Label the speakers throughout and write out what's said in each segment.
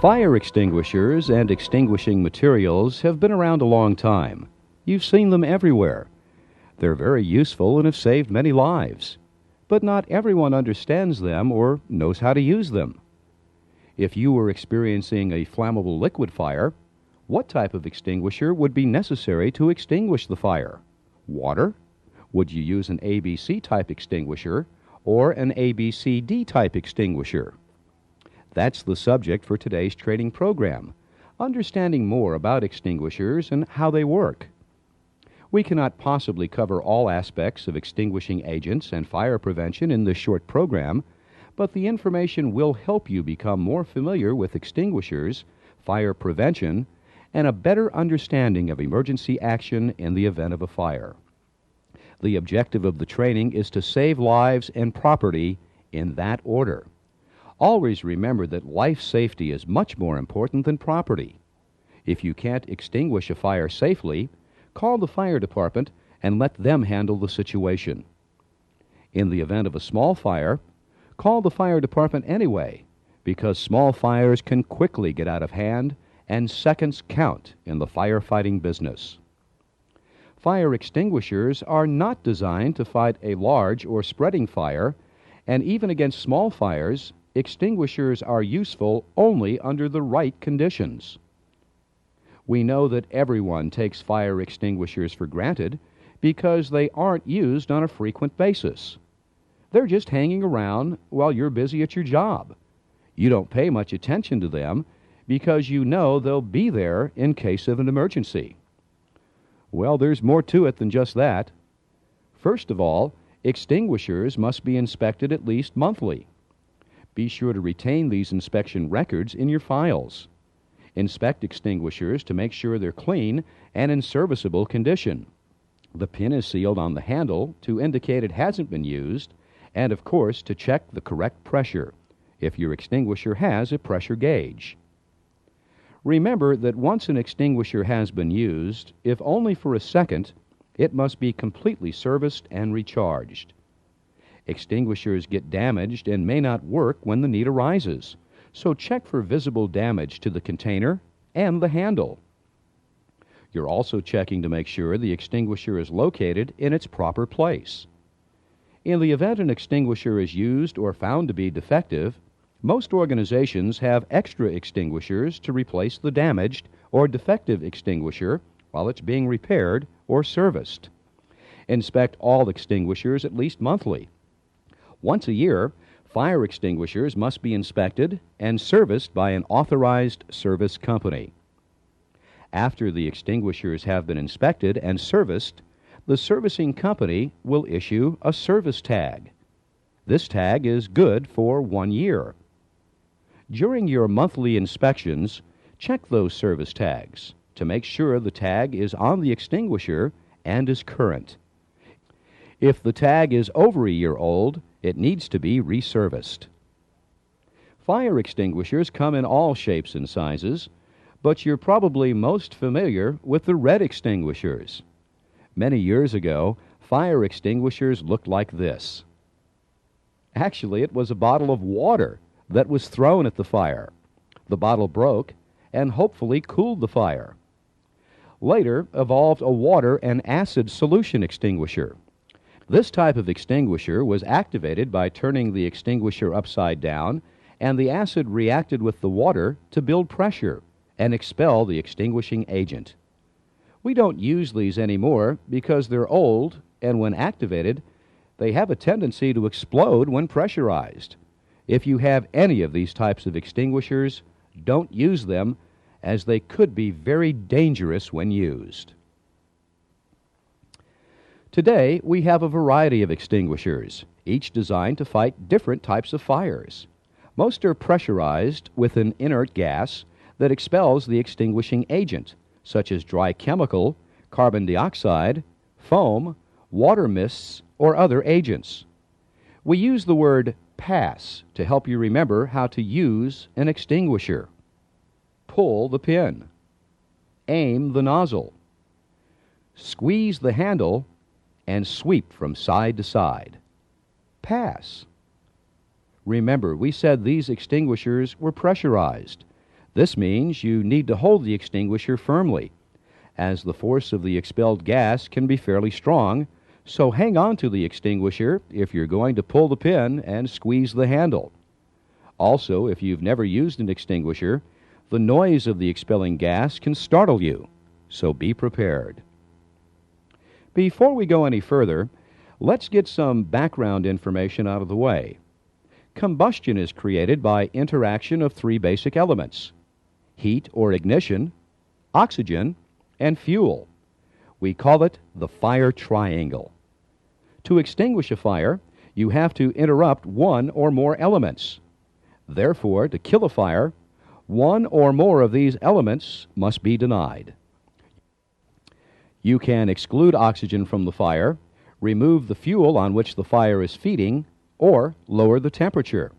Speaker 1: Fire extinguishers and extinguishing materials have been around a long time. You've seen them everywhere. They're very useful and have saved many lives. But not everyone understands them or knows how to use them. If you were experiencing a flammable liquid fire, what type of extinguisher would be necessary to extinguish the fire? Water? Would you use an ABC type extinguisher or an ABCD type extinguisher? That's the subject for today's training program, understanding more about extinguishers and how they work. We cannot possibly cover all aspects of extinguishing agents and fire prevention in this short program, but the information will help you become more familiar with extinguishers, fire prevention, and a better understanding of emergency action in the event of a fire. The objective of the training is to save lives and property in that order. Always remember that life safety is much more important than property. If you can't extinguish a fire safely, call the fire department and let them handle the situation. In the event of a small fire, call the fire department anyway, because small fires can quickly get out of hand and seconds count in the firefighting business. Fire extinguishers are not designed to fight a large or spreading fire, and even against small fires, extinguishers are useful only under the right conditions. We know that everyone takes fire extinguishers for granted because they aren't used on a frequent basis. They're just hanging around while you're busy at your job. You don't pay much attention to them because you know they'll be there in case of an emergency. Well, there's more to it than just that. First of all, extinguishers must be inspected at least monthly. Be sure to retain these inspection records in your files. Inspect extinguishers to make sure they're clean and in serviceable condition. The pin is sealed on the handle to indicate it hasn't been used, and of course to check the correct pressure, if your extinguisher has a pressure gauge. Remember that once an extinguisher has been used, if only for a second, it must be completely serviced and recharged. Extinguishers get damaged and may not work when the need arises, so check for visible damage to the container and the handle. You're also checking to make sure the extinguisher is located in its proper place. In the event an extinguisher is used or found to be defective, most organizations have extra extinguishers to replace the damaged or defective extinguisher while it's being repaired or serviced. Inspect all extinguishers at least monthly. Once a year, fire extinguishers must be inspected and serviced by an authorized service company. After the extinguishers have been inspected and serviced, the servicing company will issue a service tag. This tag is good for 1 year. During your monthly inspections, check those service tags to make sure the tag is on the extinguisher and is current. If the tag is over a year old, it needs to be reserviced. Fire extinguishers come in all shapes and sizes, but you're probably most familiar with the red extinguishers. Many years ago, fire extinguishers looked like this. Actually, it was a bottle of water that was thrown at the fire. The bottle broke and hopefully cooled the fire. Later evolved a water and acid solution extinguisher. This type of extinguisher was activated by turning the extinguisher upside down, and the acid reacted with the water to build pressure and expel the extinguishing agent. We don't use these anymore because they're old, and when activated, they have a tendency to explode when pressurized. If you have any of these types of extinguishers, don't use them, as they could be very dangerous when used. Today, we have a variety of extinguishers, each designed to fight different types of fires. Most are pressurized with an inert gas that expels the extinguishing agent, such as dry chemical, carbon dioxide, foam, water mists, or other agents. We use the word pass to help you remember how to use an extinguisher. Pull the pin. Aim the nozzle. Squeeze the handle and sweep from side to side. Pass. Remember, we said these extinguishers were pressurized. This means you need to hold the extinguisher firmly, as the force of the expelled gas can be fairly strong, so hang on to the extinguisher if you're going to pull the pin and squeeze the handle. Also, if you've never used an extinguisher, the noise of the expelling gas can startle you, so be prepared. Before we go any further, let's get some background information out of the way. Combustion is created by interaction of three basic elements: heat or ignition, oxygen, and fuel. We call it the fire triangle. To extinguish a fire, you have to interrupt one or more elements. Therefore, to kill a fire, one or more of these elements must be denied. You can exclude oxygen from the fire, remove the fuel on which the fire is feeding, or lower the temperature.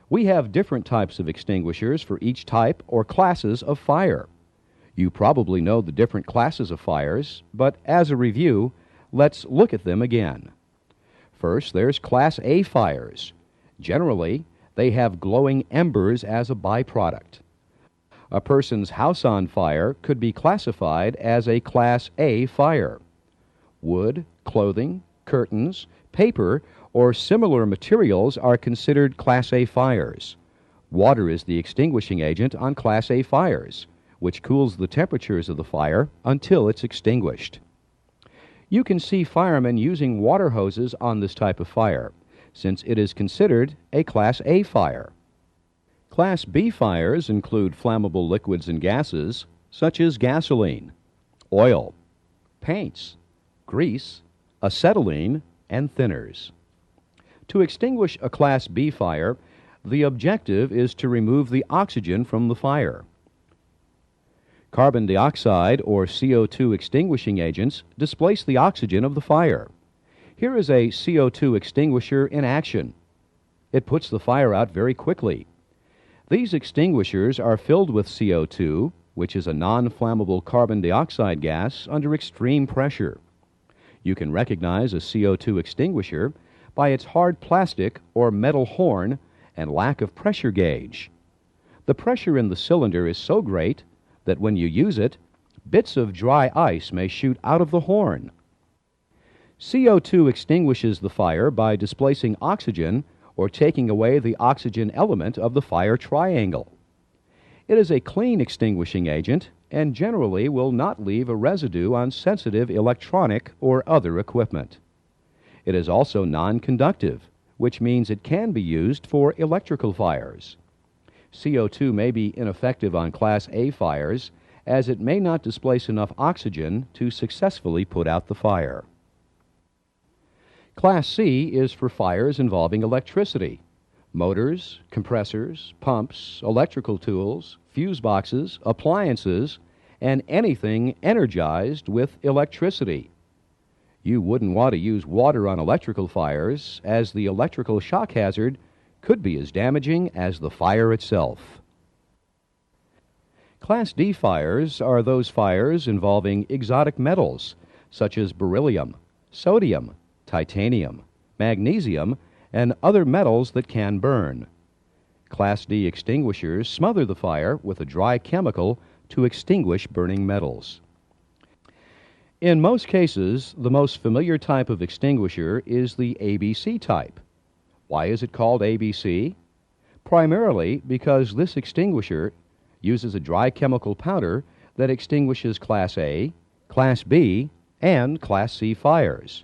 Speaker 1: We have different types of extinguishers for each type or classes of fire. You probably know the different classes of fires, but as a review, let's look at them again. First, there's Class A fires. Generally, they have glowing embers as a byproduct. A person's house on fire could be classified as a Class A fire. Wood, clothing, curtains, paper, or similar materials are considered Class A fires. Water is the extinguishing agent on Class A fires, which cools the temperatures of the fire until it's extinguished. You can see firemen using water hoses on this type of fire, since it is considered a Class A fire. Class B fires include flammable liquids and gases, such as gasoline, oil, paints, grease, acetylene, and thinners. To extinguish a Class B fire, the objective is to remove the oxygen from the fire. Carbon dioxide or CO2 extinguishing agents displace the oxygen of the fire. Here is a CO2 extinguisher in action. It puts the fire out very quickly. These extinguishers are filled with CO2, which is a non-flammable carbon dioxide gas, under extreme pressure. You can recognize a CO2 extinguisher by its hard plastic or metal horn and lack of pressure gauge. The pressure in the cylinder is so great that when you use it, bits of dry ice may shoot out of the horn. CO2 extinguishes the fire by displacing oxygen or taking away the oxygen element of the fire triangle. It is a clean extinguishing agent and generally will not leave a residue on sensitive electronic or other equipment. It is also non-conductive, which means it can be used for electrical fires. CO2 may be ineffective on Class A fires, as it may not displace enough oxygen to successfully put out the fire. Class C is for fires involving electricity. Motors, compressors, pumps, electrical tools, fuse boxes, appliances, and anything energized with electricity. You wouldn't want to use water on electrical fires, as the electrical shock hazard could be as damaging as the fire itself. Class D fires are those fires involving exotic metals, such as beryllium, sodium, titanium, magnesium, and other metals that can burn. Class D extinguishers smother the fire with a dry chemical to extinguish burning metals. In most cases, the most familiar type of extinguisher is the ABC type. Why is it called ABC? Primarily because this extinguisher uses a dry chemical powder that extinguishes Class A, Class B, and Class C fires.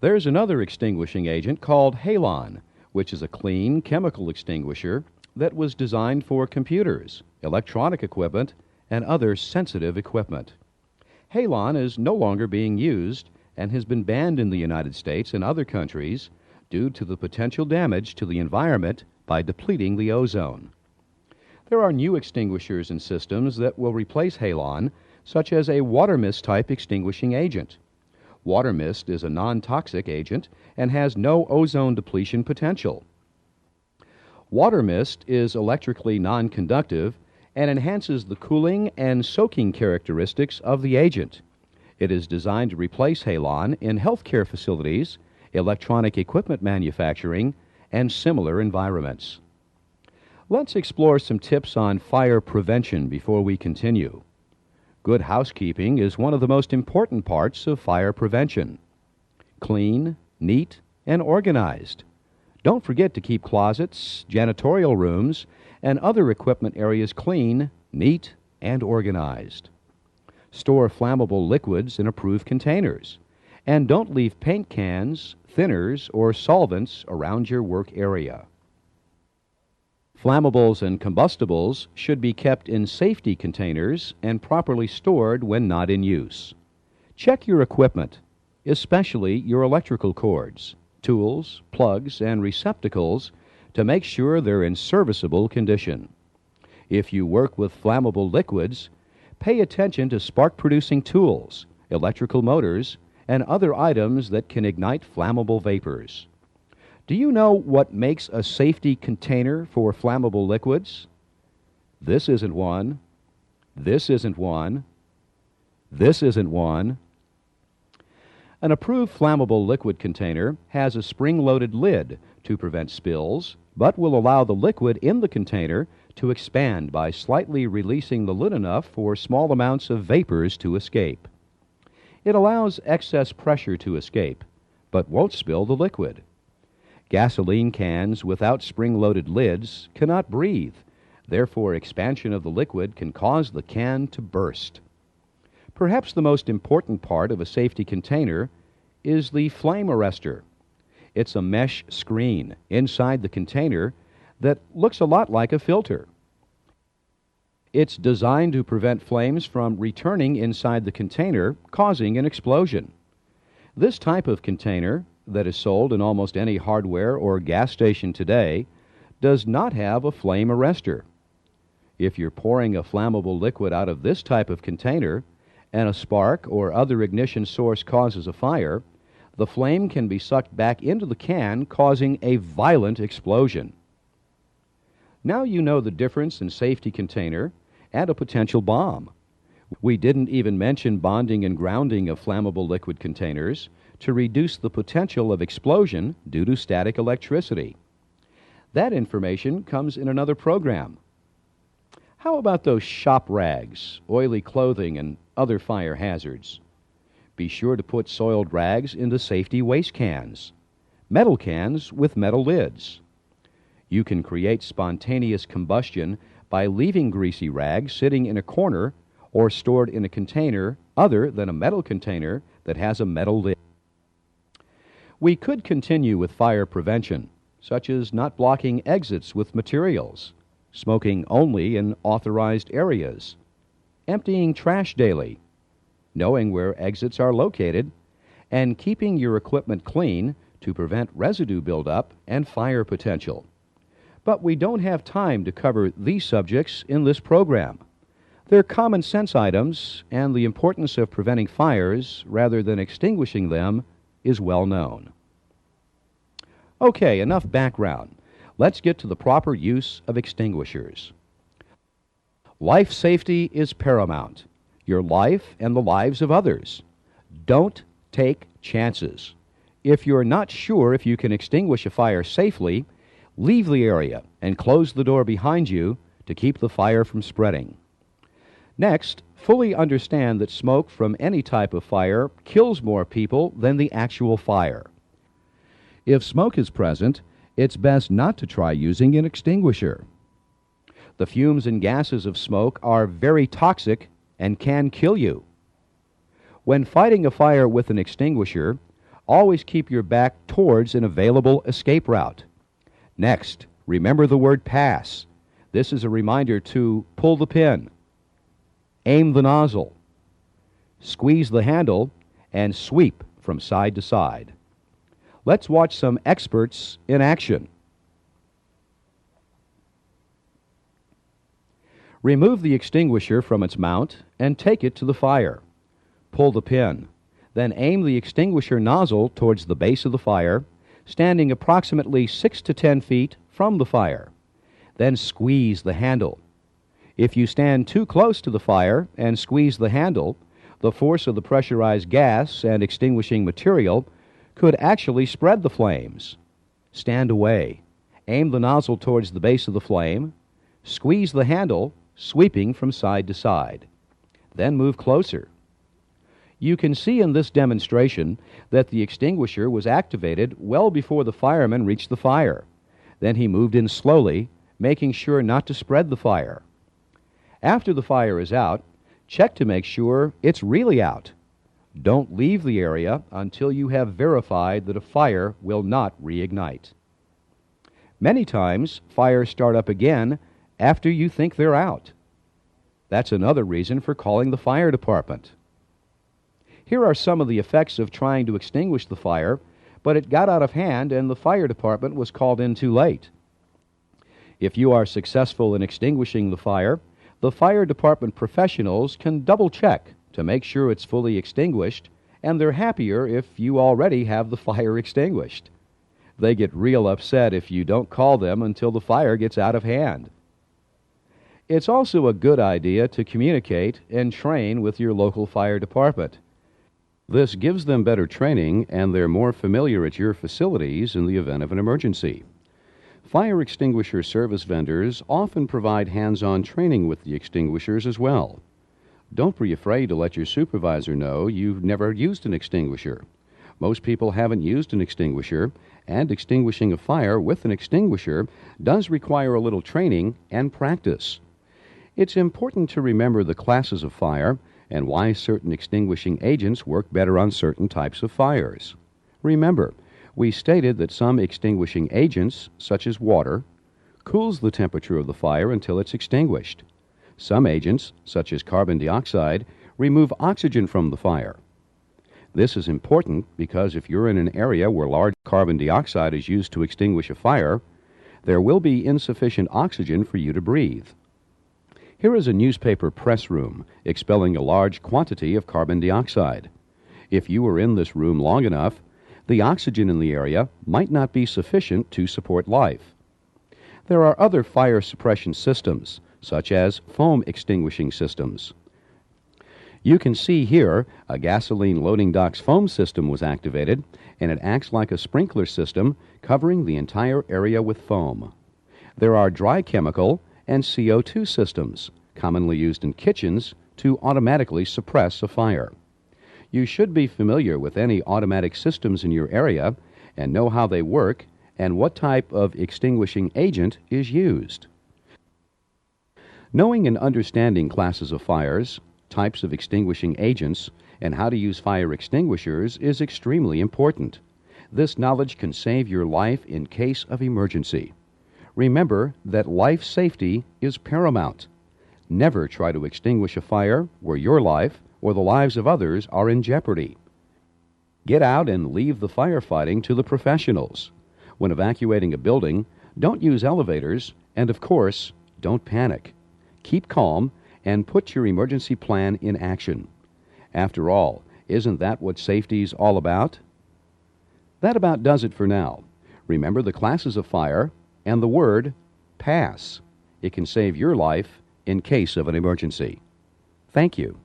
Speaker 1: There's another extinguishing agent called halon, which is a clean chemical extinguisher that was designed for computers, electronic equipment, and other sensitive equipment. Halon is no longer being used and has been banned in the United States and other countries due to the potential damage to the environment by depleting the ozone. There are new extinguishers and systems that will replace halon, such as a water mist type extinguishing agent. Water mist is a non-toxic agent and has no ozone depletion potential. Water mist is electrically non-conductive and enhances the cooling and soaking characteristics of the agent. It is designed to replace halon in healthcare facilities, electronic equipment manufacturing, and similar environments. Let's explore some tips on fire prevention before we continue. Good housekeeping is one of the most important parts of fire prevention. Clean, neat, and organized. Don't forget to keep closets, janitorial rooms, and other equipment areas clean, neat, and organized. Store flammable liquids in approved containers. And don't leave paint cans, thinners, or solvents around your work area. Flammables and combustibles should be kept in safety containers and properly stored when not in use. Check your equipment, especially your electrical cords, tools, plugs, and receptacles to make sure they're in serviceable condition. If you work with flammable liquids, pay attention to spark-producing tools, electrical motors, and other items that can ignite flammable vapors. Do you know what makes a safety container for flammable liquids? This isn't one. This isn't one. This isn't one. An approved flammable liquid container has a spring-loaded lid to prevent spills, but will allow the liquid in the container to expand by slightly releasing the lid enough for small amounts of vapors to escape. It allows excess pressure to escape, but won't spill the liquid. Gasoline cans without spring-loaded lids cannot breathe. Therefore, expansion of the liquid can cause the can to burst. Perhaps the most important part of a safety container is the flame arrestor. It's a mesh screen inside the container that looks a lot like a filter. It's designed to prevent flames from returning inside the container, causing an explosion. This type of container, that is sold in almost any hardware or gas station today, does not have a flame arrestor. If you're pouring a flammable liquid out of this type of container and a spark or other ignition source causes a fire, the flame can be sucked back into the can, causing a violent explosion. Now you know the difference in safety container and a potential bomb. We didn't even mention bonding and grounding of flammable liquid containers to reduce the potential of explosion due to static electricity. That information comes in another program. How about those shop rags, oily clothing, and other fire hazards? Be sure to put soiled rags into safety waste cans, metal cans with metal lids. You can create spontaneous combustion by leaving greasy rags sitting in a corner or stored in a container other than a metal container that has a metal lid. We could continue with fire prevention, such as not blocking exits with materials, smoking only in authorized areas, emptying trash daily, knowing where exits are located, and keeping your equipment clean to prevent residue buildup and fire potential. But we don't have time to cover these subjects in this program. They're common sense items, and the importance of preventing fires rather than extinguishing them is well known. Okay, enough background. Let's get to the proper use of extinguishers. Life safety is paramount. Your life and the lives of others. Don't take chances. If you're not sure if you can extinguish a fire safely, leave the area and close the door behind you to keep the fire from spreading. Next, fully understand that smoke from any type of fire kills more people than the actual fire. If smoke is present, it's best not to try using an extinguisher. The fumes and gases of smoke are very toxic and can kill you. When fighting a fire with an extinguisher, always keep your back towards an available escape route. Next, remember the word pass. This is a reminder to pull the pin, aim the nozzle, squeeze the handle, and sweep from side to side. Let's watch some experts in action. Remove the extinguisher from its mount and take it to the fire. Pull the pin. Then aim the extinguisher nozzle towards the base of the fire, standing approximately 6 to 10 feet from the fire. Then squeeze the handle. If you stand too close to the fire and squeeze the handle, the force of the pressurized gas and extinguishing material could actually spread the flames. Stand away Aim the nozzle towards the base of the flame. Squeeze the handle, sweeping from side to side. Then move closer. You can see in this demonstration that the extinguisher was activated well before the fireman reached the fire. Then he moved in slowly, making sure not to spread the fire. After the fire is out, check to make sure it's really out. Don't leave the area until you have verified that a fire will not reignite. Many times, fires start up again after you think they're out. That's another reason for calling the fire department. Here are some of the effects of trying to extinguish the fire, but it got out of hand and the fire department was called in too late. If you are successful in extinguishing the fire department professionals can double-check to make sure it's fully extinguished, and they're happier if you already have the fire extinguished. They get real upset if you don't call them until the fire gets out of hand. It's also a good idea to communicate and train with your local fire department. This gives them better training, and they're more familiar at your facilities in the event of an emergency. Fire extinguisher service vendors often provide hands-on training with the extinguishers as well. Don't be afraid to let your supervisor know you've never used an extinguisher. Most people haven't used an extinguisher, and extinguishing a fire with an extinguisher does require a little training and practice. It's important to remember the classes of fire and why certain extinguishing agents work better on certain types of fires. Remember, we stated that some extinguishing agents, such as water, cools the temperature of the fire until it's extinguished. Some agents, such as carbon dioxide, remove oxygen from the fire. This is important because if you're in an area where large carbon dioxide is used to extinguish a fire, there will be insufficient oxygen for you to breathe. Here is a newspaper press room expelling a large quantity of carbon dioxide. If you were in this room long enough, the oxygen in the area might not be sufficient to support life. There are other fire suppression systems, such as foam extinguishing systems. You can see here a gasoline loading dock's foam system was activated, and it acts like a sprinkler system covering the entire area with foam. There are dry chemical and CO2 systems, commonly used in kitchens, to automatically suppress a fire. You should be familiar with any automatic systems in your area and know how they work and what type of extinguishing agent is used. Knowing and understanding classes of fires, types of extinguishing agents, and how to use fire extinguishers is extremely important. This knowledge can save your life in case of emergency. Remember that life safety is paramount. Never try to extinguish a fire where your life or the lives of others are in jeopardy. Get out and leave the firefighting to the professionals. When evacuating a building, don't use elevators, and of course, don't panic. Keep calm and put your emergency plan in action. After all, isn't that what safety's all about? That about does it for now. Remember the classes of fire and the word PASS. It can save your life in case of an emergency. Thank you.